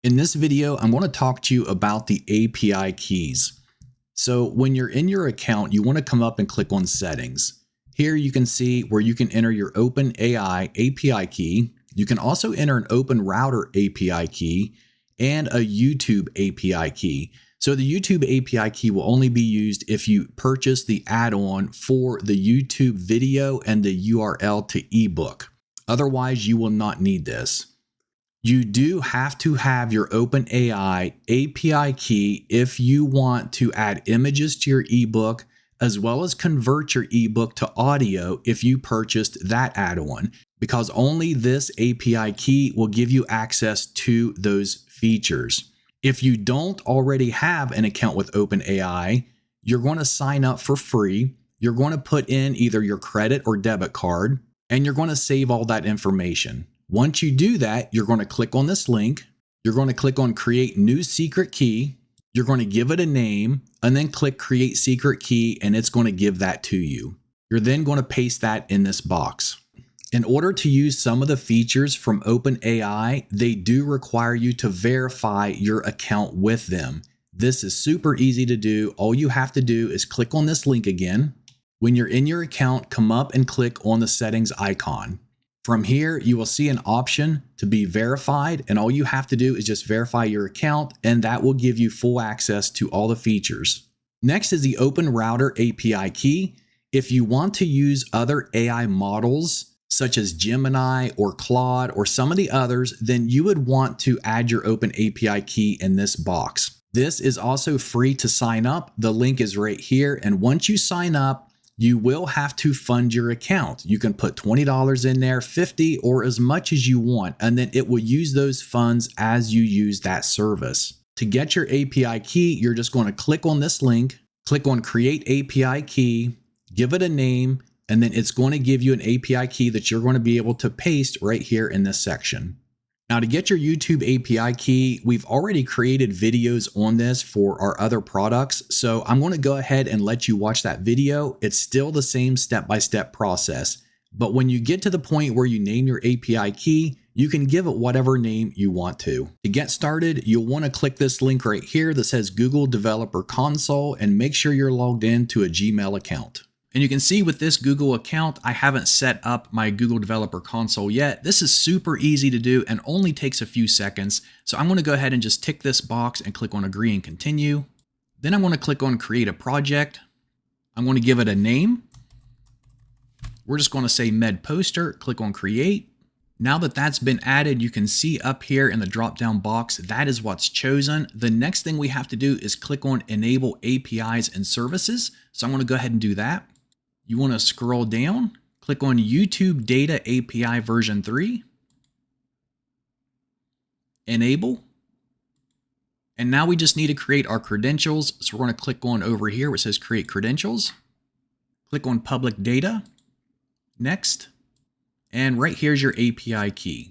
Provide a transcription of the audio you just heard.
In this video, I'm going to talk to you about the API keys. So when you're in your account, you want to come up and click on Settings. Here you can see where you can enter your OpenAI API key. You can also enter an Open Router API key and a YouTube API key. So the YouTube API key will only be used if you purchase the add-on for the YouTube video and the URL to ebook. Otherwise, you will not need this. You do have to have your OpenAI API key if you want to add images to your ebook, as well as convert your ebook to audio if you purchased that add-on, because only this API key will give you access to those features. If you don't already have an account with OpenAI, you're going to sign up for free. You're going to put in either your credit or debit card, and you're going to save all that information. Once you do that, you're going to click on this link. You're going to click on Create New Secret Key. You're going to give it a name and then click Create Secret Key, and it's going to give that to you. You're then going to paste that in this box. In order to use some of the features from OpenAI, they do require you to verify your account with them. This is super easy to do. All you have to do is click on this link again. When you're in your account, come up and click on the settings icon. From here, you will see an option to be verified, and all you have to do is just verify your account, and that will give you full access to all the features. Next is the Open Router API key. If you want to use other AI models, such as Gemini or Claude or some of the others, then you would want to add your Open API key in this box. This is also free to sign up. The link is right here, and once you sign up, you will have to fund your account. You can put $20 in there, $50, or as much as you want, and then it will use those funds as you use that service. To get your API key, you're just going to click on this link, click on Create API Key, give it a name, and then it's going to give you an API key that you're going to be able to paste right here in this section. Now, to get your YouTube API key, we've already created videos on this for our other products, so I'm going to go ahead and let you watch that video. It's still the same step-by-step process, but when you get to the point where you name your API key, you can give it whatever name you want to. To get started, you'll want to click this link right here that says Google Developer Console and make sure you're logged in to a Gmail account. And you can see with this Google account, I haven't set up my Google Developer Console yet. This is super easy to do and only takes a few seconds. So I'm going to go ahead and just tick this box and click on Agree and Continue. Then I'm going to click on Create a Project. I'm going to give it a name. We're just going to say Med Poster, click on Create. Now that that's been added, you can see up here in the drop-down box, that is what's chosen. The next thing we have to do is click on Enable APIs and Services. So I'm going to go ahead and do that. You want to scroll down, click on YouTube Data API version 3, Enable, and now we just need to create our credentials. So we're going to click on over here where it says Create Credentials, click on Public Data, Next, and right here's your API key.